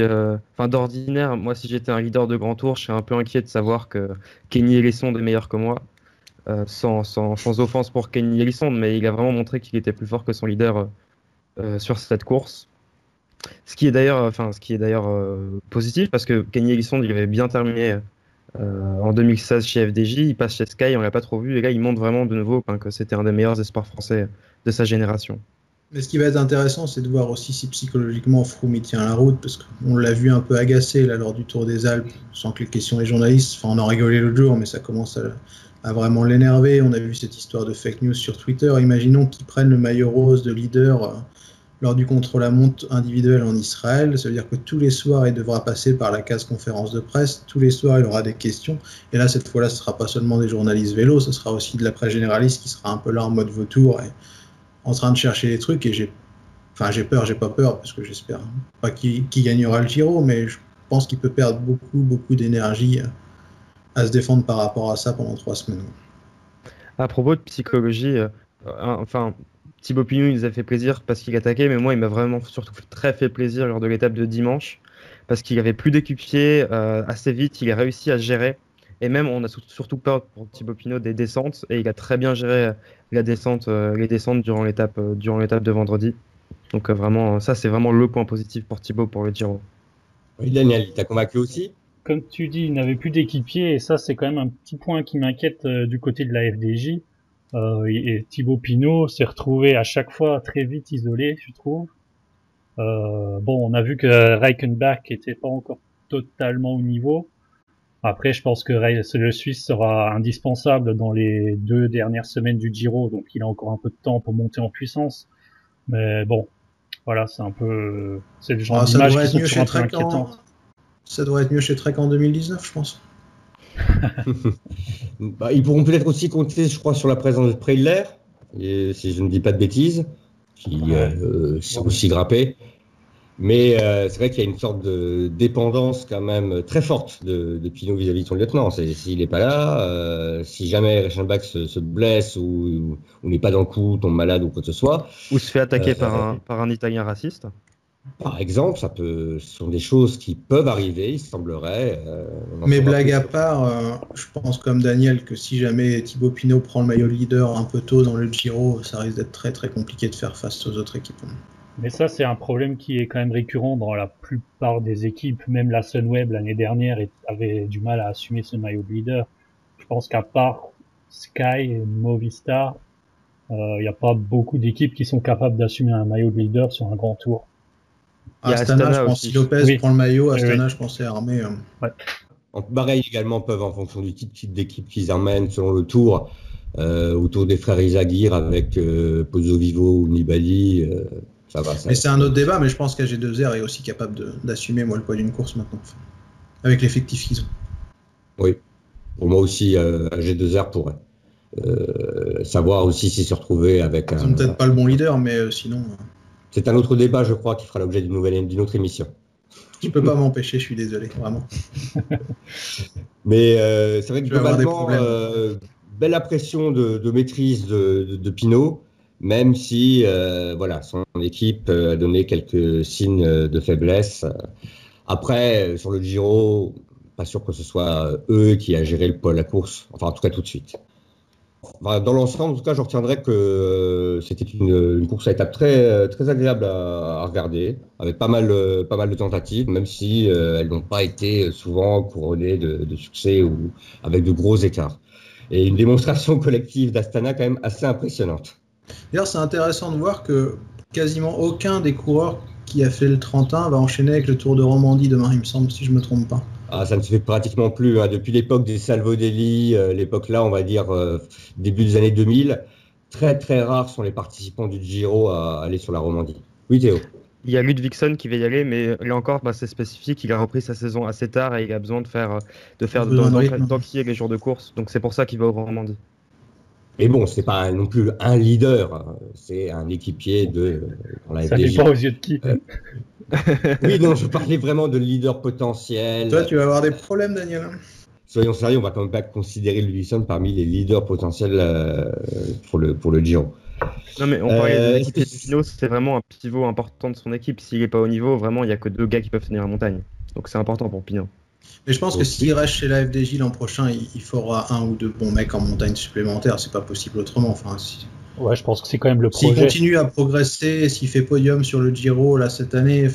d'ordinaire, moi, si j'étais un leader de Grand Tour, je serais un peu inquiet de savoir que Kenny Elissonde est meilleur que moi. Sans offense pour Kenny Elissonde, mais il a vraiment montré qu'il était plus fort que son leader sur cette course. Ce qui est d'ailleurs positif, parce que Kenny Elissonde, il avait bien terminé en 2016 chez FDJ, il passe chez Sky, on l'a pas trop vu, et là il montre vraiment de nouveau que c'était un des meilleurs espoirs français de sa génération. Mais ce qui va être intéressant, c'est de voir aussi si psychologiquement Froome il tient la route, parce qu'on l'a vu un peu agacé là, lors du Tour des Alpes, sans que les questions des journalistes, enfin on en rigolait l'autre jour, mais ça commence à vraiment l'énerver. On a vu cette histoire de fake news sur Twitter. Imaginons qu'il prenne le maillot rose de leader lors du contre-la-montre individuel en Israël. Ça veut dire que tous les soirs, il devra passer par la case conférence de presse. Tous les soirs, il aura des questions. Et là, cette fois-là, ce ne sera pas seulement des journalistes vélo, ce sera aussi de la presse généraliste qui sera un peu là en mode vautour et en train de chercher des trucs. Et j'ai peur, j'ai pas peur, parce que j'espère pas qu'il gagnera le Giro, mais je pense qu'il peut perdre beaucoup d'énergie à se défendre par rapport à ça pendant 3 semaines. À propos de psychologie, Thibaut Pinot, il nous a fait plaisir parce qu'il attaquait, mais moi, il m'a vraiment surtout très fait plaisir lors de l'étape de dimanche, parce qu'il avait plus d'équipiers assez vite, il a réussi à gérer, et même on a surtout peur pour Thibaut Pinot des descentes, et il a très bien géré les descentes durant l'étape de vendredi. Donc vraiment, ça c'est vraiment le point positif pour Thibaut pour le Giro. Oui, Daniel, il t'a convaincu aussi? Comme tu dis, il n'avait plus d'équipier, et ça c'est quand même un petit point qui m'inquiète du côté de la FDJ. Et Thibaut Pinot s'est retrouvé à chaque fois très vite isolé, je trouve. On a vu que Reichenbach était pas encore totalement au niveau. Après, je pense que le Suisse sera indispensable dans les 2 dernières semaines du Giro, donc il a encore un peu de temps pour monter en puissance. Mais bon, voilà, c'est le genre d'image qui sont toujours un peu inquiétantes. Ça devrait être mieux chez Trek en 2019, je pense. Ils pourront peut-être aussi compter, je crois, sur la présence de Preiller, si je ne dis pas de bêtises, qui s'est aussi grappé. Mais c'est vrai qu'il y a une sorte de dépendance quand même très forte de Pinot vis-à-vis de son lieutenant. S'il n'est pas là, si jamais Reichenbach se blesse ou n'est pas dans le coup, tombe malade ou quoi que ce soit. Ou se fait attaquer par un Italien raciste. Par exemple, ce sont des choses qui peuvent arriver, il semblerait. Mais blague à part, je pense comme Daniel que si jamais Thibaut Pinot prend le maillot de leader un peu tôt dans le Giro, ça risque d'être très très compliqué de faire face aux autres équipes. Mais ça, c'est un problème qui est quand même récurrent dans la plupart des équipes. Même la Sunweb l'année dernière avait du mal à assumer ce maillot de leader. Je pense qu'à part Sky et Movistar, il n'y a pas beaucoup d'équipes qui sont capables d'assumer un maillot de leader sur un grand tour. Astana, je pense, si Lopez prend le maillot, Astana, je pense, est armé. Ouais. Pareil, également, peuvent, en fonction du type d'équipe qu'ils emmènent selon le tour, autour des frères Izagirre avec Pozzo Vivo ou Nibali, ça va. Mais c'est un autre débat, mais je pense qu'AG2R est aussi capable d'assumer le poids d'une course maintenant, avec l'effectif qu'ils ont. Oui, pour moi aussi, AG2R pourrait. Savoir aussi s'ils se retrouvaient avec Ils n'ont peut-être pas le bon leader, mais sinon... C'est un autre débat, je crois, qui fera l'objet d'une autre émission. Tu peux pas m'empêcher, je suis désolé, vraiment. Mais c'est vrai que globalement, belle impression de maîtrise de Pinot, même si son équipe a donné quelques signes de faiblesse. Après, sur le Giro, pas sûr que ce soit eux qui a géré la course, enfin en tout cas tout de suite. Dans l'ensemble, en tout cas, je retiendrai que c'était une course à étapes très, très agréable à regarder, avec pas mal de tentatives, même si elles n'ont pas été souvent couronnées de succès ou avec de gros écarts. Et une démonstration collective d'Astana quand même assez impressionnante. D'ailleurs, c'est intéressant de voir que quasiment aucun des coureurs qui a fait le Trentin va enchaîner avec le Tour de Romandie demain, il me semble, si je ne me trompe pas. Ah, ça ne se fait pratiquement plus. Depuis l'époque des Salvodelli, l'époque là, on va dire début des années 2000, très très rares sont les participants du Giro à aller sur la Romandie. Oui, Théo. Il y a Ludvigsen qui va y aller, mais là encore, c'est spécifique. Il a repris sa saison assez tard et il a besoin d'enquiller les jours de course. Donc c'est pour ça qu'il va au Romandie. Mais bon, c'est pas non plus un leader, c'est un équipier dans la FDJ. Ça dépend aux yeux de qui. Oui, non, je parlais vraiment de leader potentiel. Toi, tu vas avoir des problèmes, Daniel. Soyons sérieux, on va quand même pas considérer Ludvigsen parmi les leaders potentiels pour le Giro. Non, mais on parlait de l'équipe de Pinot, c'est vraiment un pivot important de son équipe. S'il n'est pas au niveau, vraiment, il n'y a que 2 gars qui peuvent tenir la montagne. Donc c'est important pour Pinot. Mais je pense que s'il reste chez la FDJ l'an prochain, il faudra 1 ou 2 bons mecs en montagne supplémentaires. C'est pas possible autrement. Ouais, je pense que c'est quand même le projet. S'il continue à progresser, s'il fait podium sur le Giro là cette année,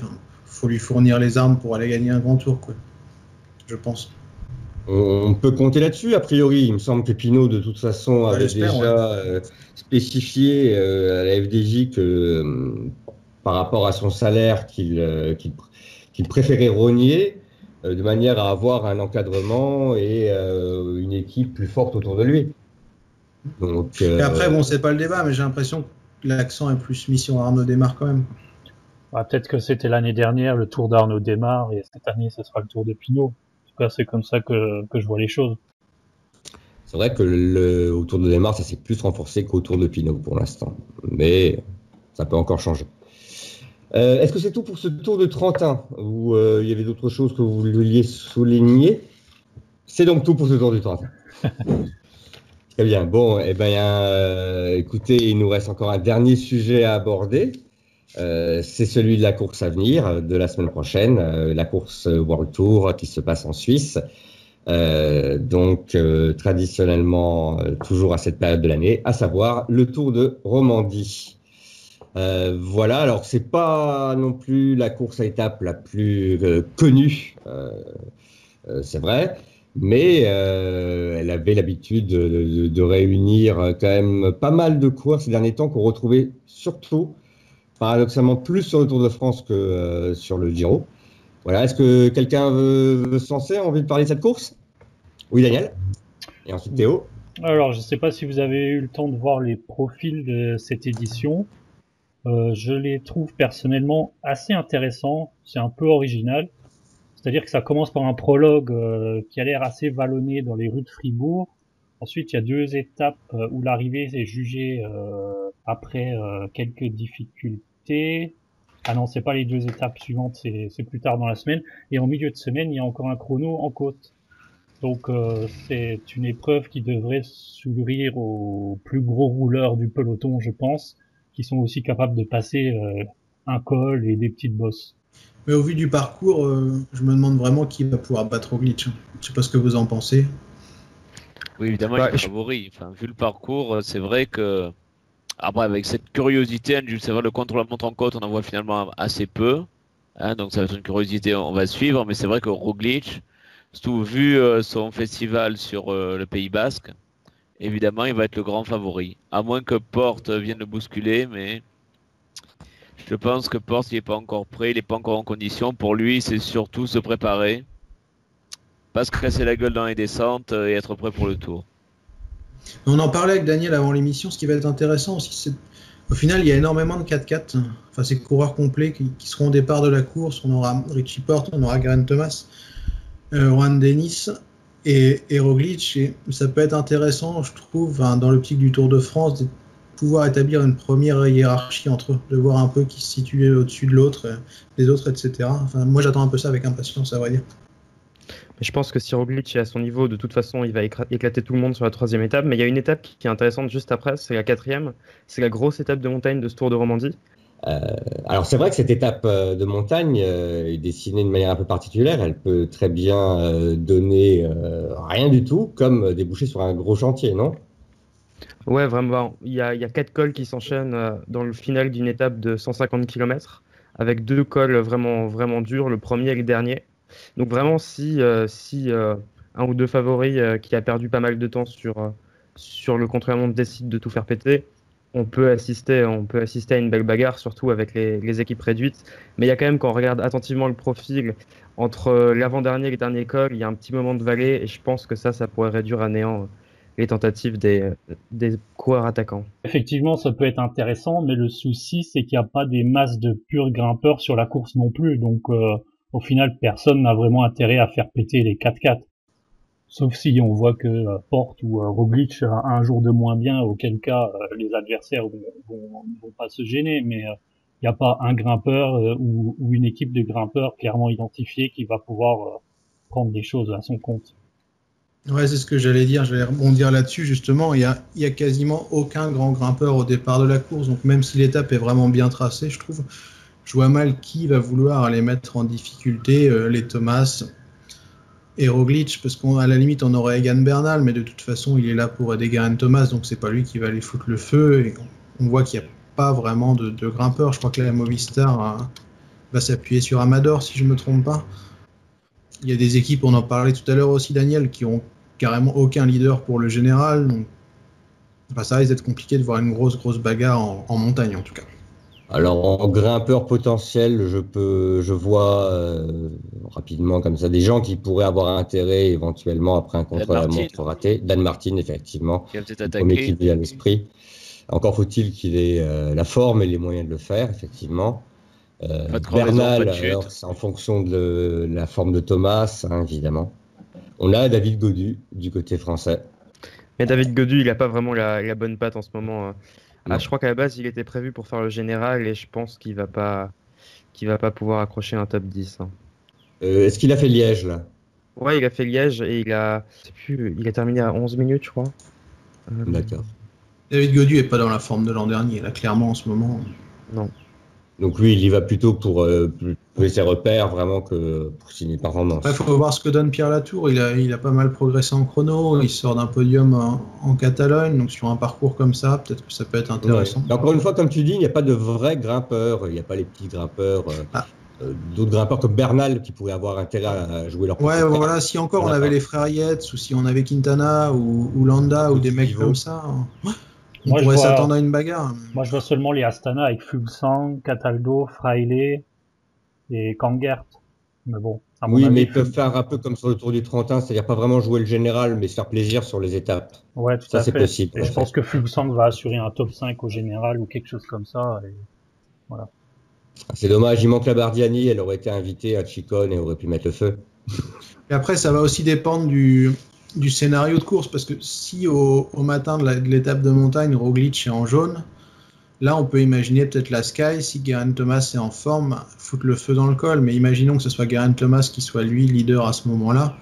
faut lui fournir les armes pour aller gagner un grand tour, quoi. Je pense. On peut compter là-dessus, a priori. Il me semble que Pinot, de toute façon, avait déjà spécifié à la FDJ que par rapport à son salaire qu'il préférait rogner de manière à avoir un encadrement et une équipe plus forte autour de lui. Donc, et après, bon, c'est pas le débat, mais j'ai l'impression que l'accent est plus mis sur Arnaud Démare quand même. Bah, peut-être que c'était l'année dernière le tour d'Arnaud Démare et cette année ce sera le tour de Pinot. En tout cas, c'est comme ça que je vois les choses. C'est vrai que autour de Démare, ça s'est plus renforcé qu'autour de Pinot pour l'instant. Mais ça peut encore changer. Est-ce que c'est tout pour ce Tour de Trentin ou il y avait d'autres choses que vous vouliez souligner? C'est donc tout pour ce Tour du Trentin. Très bien. Bon, écoutez, il nous reste encore un dernier sujet à aborder. C'est celui de la course à venir de la semaine prochaine, la course World Tour qui se passe en Suisse. Donc, traditionnellement, toujours à cette période de l'année, à savoir le Tour de Romandie. Voilà, alors c'est pas non plus la course à étapes la plus connue, c'est vrai, mais elle avait l'habitude de réunir quand même pas mal de coureurs ces derniers temps qu'on retrouvait surtout, paradoxalement, plus sur le Tour de France que sur le Giro. Voilà, est-ce que quelqu'un veut se lancer, a envie de parler de cette course? Oui, Daniel. Et ensuite Théo. Alors, je ne sais pas si vous avez eu le temps de voir les profils de cette édition. Je les trouve personnellement assez intéressants. C'est un peu original. C'est-à-dire que ça commence par un prologue qui a l'air assez vallonné dans les rues de Fribourg. Ensuite, il y a 2 étapes où l'arrivée est jugée après quelques difficultés. Ah non, c'est pas les 2 étapes suivantes, c'est plus tard dans la semaine. Et en milieu de semaine, il y a encore un chrono en côte. Donc c'est une épreuve qui devrait s'ouvrir aux plus gros rouleurs du peloton, je pense, qui sont aussi capables de passer un col et des petites bosses. Mais au vu du parcours, je me demande vraiment qui va pouvoir battre Roglic. Je sais pas ce que vous en pensez. Oui, évidemment, il est favori. Enfin, vu le parcours, c'est vrai que après, avec cette curiosité, c'est vrai, le contre-la-montre en côte, on en voit finalement assez peu. Hein, donc ça va être une curiosité, on va suivre. Mais c'est vrai que Roglic, surtout vu son festival sur le Pays Basque, évidemment, il va être le grand favori. À moins que Porte vienne le bousculer, mais je pense que Porte, il n'est pas encore prêt, il n'est pas encore en condition. Pour lui, c'est surtout se préparer, pas se casser la gueule dans les descentes et être prêt pour le Tour. On en parlait avec Daniel avant l'émission. Ce qui va être intéressant aussi, c'est au final, il y a énormément de 4x4. Enfin, ces coureurs complets qui seront au départ de la course. On aura Richie Porte, on aura Geraint Thomas, Juan Dennis et Roglic. Et ça peut être intéressant, je trouve, dans l'optique du Tour de France, de pouvoir établir une première hiérarchie entre eux, de voir un peu qui se situe au-dessus de l'autre, les autres, etc. Enfin, moi, j'attends un peu ça avec impatience, à vrai dire. Je pense que si Roglic est à son niveau, de toute façon, il va éclater tout le monde sur la 3e étape. Mais il y a une étape qui est intéressante juste après, c'est la 4e. C'est la grosse étape de montagne de ce Tour de Romandie. Alors c'est vrai que cette étape de montagne est dessinée de manière un peu particulière. Elle peut très bien donner rien du tout, comme déboucher sur un gros chantier, non? Ouais, vraiment. Il y a 4 cols qui s'enchaînent dans le final d'une étape de 150 km, avec 2 cols vraiment, vraiment durs, le premier et le dernier. Donc vraiment, si un ou 2 favoris qui a perdu pas mal de temps sur le contre-la-montre décide de tout faire péter, on peut assister à une belle bagarre, surtout avec les équipes réduites. Mais il y a quand même, quand on regarde attentivement le profil, entre l'avant-dernier et le dernier col, il y a un petit moment de vallée, et je pense que ça pourrait réduire à néant les tentatives des coureurs attaquants. Effectivement, ça peut être intéressant, mais le souci, c'est qu'il n'y a pas des masses de purs grimpeurs sur la course non plus. Donc, au final, personne n'a vraiment intérêt à faire péter les 4x4. Sauf si on voit que Porte ou Roglic a un jour de moins bien, auquel cas les adversaires vont pas se gêner. Mais il n'y a pas un grimpeur ou une équipe de grimpeurs clairement identifiée qui va pouvoir prendre des choses à son compte. Ouais, c'est ce que j'allais dire. J'allais rebondir là-dessus, justement. Il y a quasiment aucun grand grimpeur au départ de la course. Donc, même si l'étape est vraiment bien tracée, je vois mal qui va vouloir les mettre en difficulté, les Thomas et Roglic, parce qu'à la limite, on aurait Egan Bernal, mais de toute façon, il est là pour aider Geraint Thomas, donc c'est pas lui qui va aller foutre le feu. Et on voit qu'il n'y a pas vraiment de grimpeur. Je crois que la Movistar va s'appuyer sur Amador, si je me trompe pas. Il y a des équipes, on en parlait tout à l'heure aussi, Daniel, qui ont carrément aucun leader pour le général. Donc, ça risque d'être compliqué de voir une grosse bagarre en montagne, en tout cas. Alors, en grimpeur potentiel, je vois rapidement comme ça des gens qui pourraient avoir intérêt éventuellement après un contre-la-montre raté. Dan Martin, effectivement, Qui a peut-être le premier qui attaqué. vient à l'esprit. Encore faut-il qu'il ait la forme et les moyens de le faire, effectivement. Pas de crevaison, Bernal, pas de chute. alors, c'est en fonction de la forme de Thomas, hein, évidemment. On a David Gaudu du côté français. Mais David Gaudu, il a pas vraiment la bonne patte en ce moment. Non. Je crois qu'à la base, il était prévu pour faire le général et je pense qu'il va pas pouvoir accrocher un top 10. Hein. Est-ce qu'il a fait Liège, là? Ouais, il a fait Liège et il a terminé à 11 minutes, je crois. D'accord. David Gaudu est pas dans la forme de l'an dernier, là, clairement, en ce moment. Non. Donc lui, il y va plutôt pour trouver ses repères, vraiment, que pour signer performance. Il faut voir ce que donne Pierre Latour. Il a pas mal progressé en chrono. Il sort d'un podium en Catalogne. Donc sur un parcours comme ça, peut-être que ça peut être intéressant. Ouais. Encore une fois, comme tu dis, il n'y a pas de vrais grimpeurs. Il n'y a pas les petits grimpeurs. D'autres grimpeurs comme Bernal qui pourraient avoir intérêt à jouer leur Ouais, propre voilà. carte. Si encore on Voilà. avait les frères Yates, ou si on avait Quintana ou Landa ou des mecs Pivot. comme ça, on Moi, je pourrait vois- s'attendre à une bagarre. Moi, je vois seulement les Astana avec Fuglsang, Cataldo, Fraile et Kangert. Mais bon, à mon Oui, avis, mais ils peuvent faire un peu comme sur le Tour du Trentin, c'est-à-dire pas vraiment jouer le général, mais se faire plaisir sur les étapes. Ouais, tout Ça, à c'est fait. possible, Et en je fait. pense que Fuglsang va assurer un top 5 au général ou quelque chose comme ça. Et... C'est dommage, il manque la Bardiani, elle aurait été invitée à Chicone et aurait pu mettre le feu. Et après, ça va aussi dépendre du scénario de course, parce que si au matin de l'étape de montagne, Roglic est en jaune, là on peut imaginer peut-être la Sky, si Geraint Thomas est en forme, foutre le feu dans le col, mais imaginons que ce soit Geraint Thomas qui soit lui leader à ce moment-là,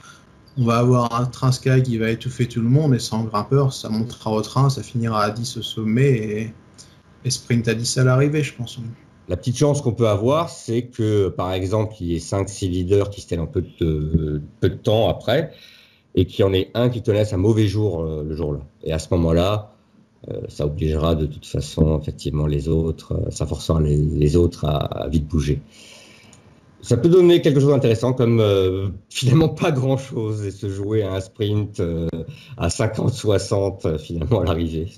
on va avoir un train Sky qui va étouffer tout le monde, et sans grimpeur, ça montera au train, ça finira à 10 au sommet, et sprint à 10 à l'arrivée, je pense. La petite chance qu'on peut avoir, c'est que, par exemple, il y ait 5-6 leaders qui se tiennent un peu de temps après, et qu'il y en ait un qui connaisse un mauvais jour le jour-là. Et à ce moment-là, ça obligera de toute façon, effectivement, les autres, ça forcera les autres à vite bouger. Ça peut donner quelque chose d'intéressant, comme finalement pas grand-chose, et se jouer à un sprint à 50-60 finalement à l'arrivée.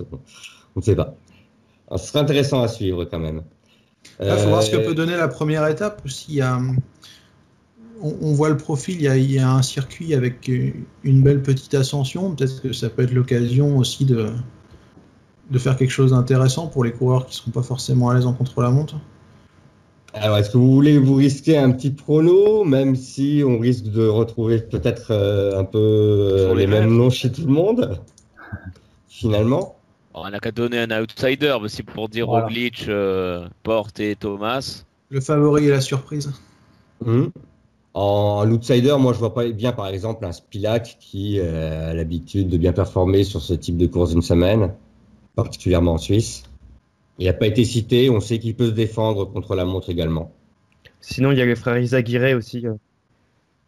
On ne sait pas. Alors, ce sera intéressant à suivre quand même. Il faut voir ce que peut donner la première étape. S'il y a, on voit le profil, il y a un circuit avec une belle petite ascension. Peut-être que ça peut être l'occasion aussi de faire quelque chose d'intéressant pour les coureurs qui ne seront pas forcément à l'aise en contre-la-montre. Alors, est-ce que vous voulez vous risquer un petit prono, même si on risque de retrouver peut-être un peu les mêmes noms chez tout le monde, finalement? On n'a qu'à donner un outsider, mais c'est pour dire Voilà. Roglic, Porte et Thomas. Le favori et la surprise. En outsider, moi je vois pas bien par exemple un Spilak qui a l'habitude de bien performer sur ce type de course d'une semaine, particulièrement en Suisse. Il n'a pas été cité, on sait qu'il peut se défendre contre la montre également. Sinon, il y a les frères Izaguirre aussi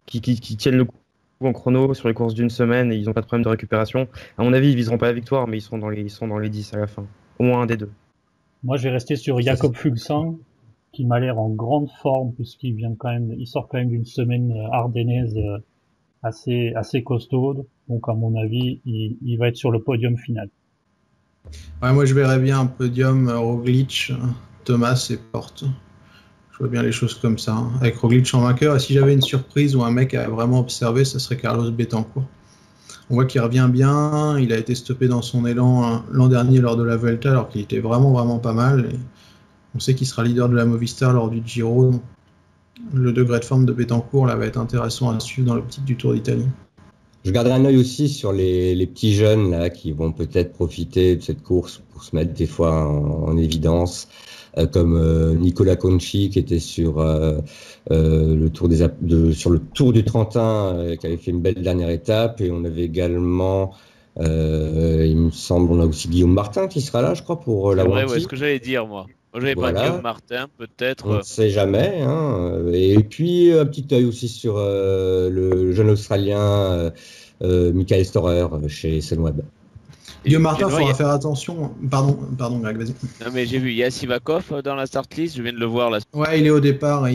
qui tiennent le coup en chrono sur les courses d'une semaine et ils n'ont pas de problème de récupération. À mon avis, ils viseront pas la victoire, mais ils sont dans les 10 à la fin. Au moins un des deux. Moi, je vais rester sur Jakob Fuglsang, qui m'a l'air en grande forme, puisqu'il il sort quand même d'une semaine ardennaise assez chostaude. Donc, à mon avis, il va être sur le podium final. Ouais, moi, je verrais bien un podium Roglic, Thomas et Porte. Je vois bien les choses comme ça, hein, avec Roglic en vainqueur. Et si j'avais une surprise ou un mec à vraiment observer, ça serait Carlos Betancourt. On voit qu'il revient bien. Il a été stoppé dans son élan l'an dernier lors de la Vuelta, alors qu'il était vraiment pas mal. Et on sait qu'il sera leader de la Movistar lors du Giro. Donc, le degré de forme de Betancourt là, va être intéressant à suivre dans l'optique du Tour d'Italie. Je garderai un œil aussi sur les petits jeunes là qui vont peut-être profiter de cette course pour se mettre des fois en évidence, comme Nicolas Conchi qui était sur le Tour du Trentin, qui avait fait une belle dernière étape, et on avait également, il me semble, on a aussi Guillaume Martin qui sera là, je crois, pour la Ouais, Wanty. ce que j'allais dire moi. Moi, j'avais Voilà. pas Guillaume Martin, peut-être. On ne sait jamais. Hein. Et puis, un petit œil aussi sur le jeune Australien Michael Storer chez Sunweb. Guillaume Martin, il Sinon, faudra faire attention. Pardon, Greg, vas-y. Non, mais j'ai vu Yassivakov dans la start list, je viens de le voir là. Ouais, il est au départ.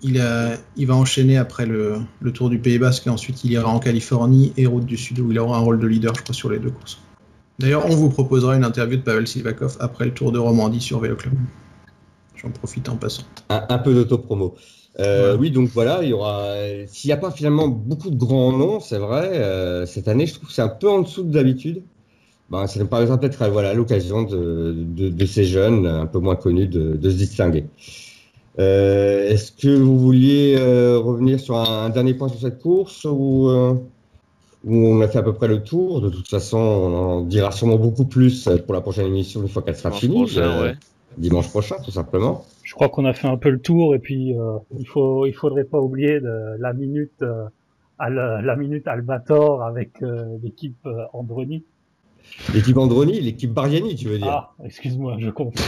il va enchaîner après le Tour du Pays Basque et ensuite il ira en Californie et Route du Sud où il aura un rôle de leader, je crois, sur les deux courses. D'ailleurs, on vous proposera une interview de Pavel Sivakov après le Tour de Romandie sur Vélo Club. J'en profite en passant. Un peu d'auto-promo. Voilà. Oui, donc voilà, il y aura. S'il n'y a pas finalement beaucoup de grands noms, c'est vrai, cette année, je trouve que c'est un peu en dessous de d'habitude. Ben, ça nous permettra peut-être l'occasion de ces jeunes un peu moins connus de se distinguer. Est-ce que vous vouliez revenir sur un dernier point sur cette course ou on a fait à peu près le tour? De toute façon, on en dira sûrement beaucoup plus pour la prochaine émission une fois qu'elle sera finie. Dimanche prochain, tout simplement. Je crois qu'on a fait un peu le tour et puis il faudrait pas oublier la minute Albator avec l'équipe Androni. L'équipe Androni, l'équipe Bardiani, tu veux dire? Ah, excuse-moi, je comprends.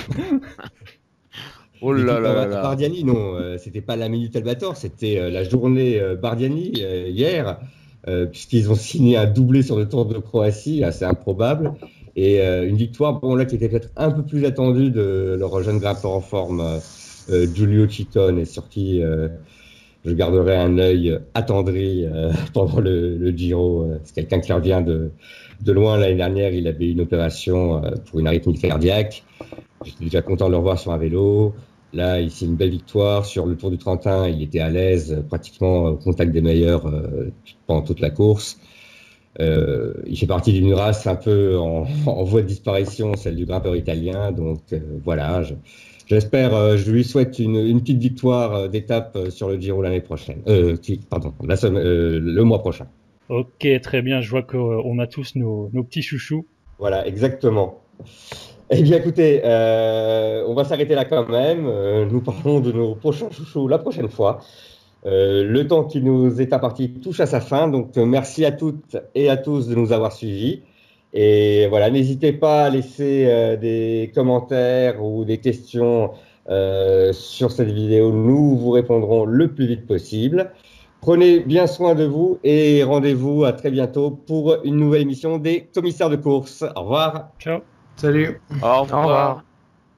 Oh là là là. Bardiani, non, c'était pas la minute Albator, c'était la journée Bardiani hier, puisqu'ils ont signé un doublé sur le Tour de Croatie, assez improbable, et une victoire, bon là, qui était peut-être un peu plus attendue de leur jeune grimpeur en forme, Giulio Ciccone, et sur qui je garderai un œil attendri pendant le Giro. C'est quelqu'un qui revient de loin. L'année dernière, il avait une opération pour une arythmie cardiaque. J'étais déjà content de le revoir sur un vélo. Là, il signe une belle victoire sur le Tour du Trentin. Il était à l'aise, pratiquement au contact des meilleurs pendant toute la course. Il fait partie d'une race un peu en voie de disparition, celle du grimpeur italien. Donc voilà, j'espère, je lui souhaite une petite victoire d'étape sur le Giro l'année prochaine. Le mois prochain. Ok, très bien. Je vois qu'on a tous nos petits chouchous. Voilà, exactement. Eh bien, écoutez, on va s'arrêter là quand même. Nous parlons de nos prochains chouchous la prochaine fois. Le temps qui nous est imparti touche à sa fin. Donc, merci à toutes et à tous de nous avoir suivis. Et voilà, n'hésitez pas à laisser des commentaires ou des questions sur cette vidéo. Nous vous répondrons le plus vite possible. Prenez bien soin de vous et rendez-vous à très bientôt pour une nouvelle émission des commissaires de course. Au revoir. Ciao. Salut. Au revoir.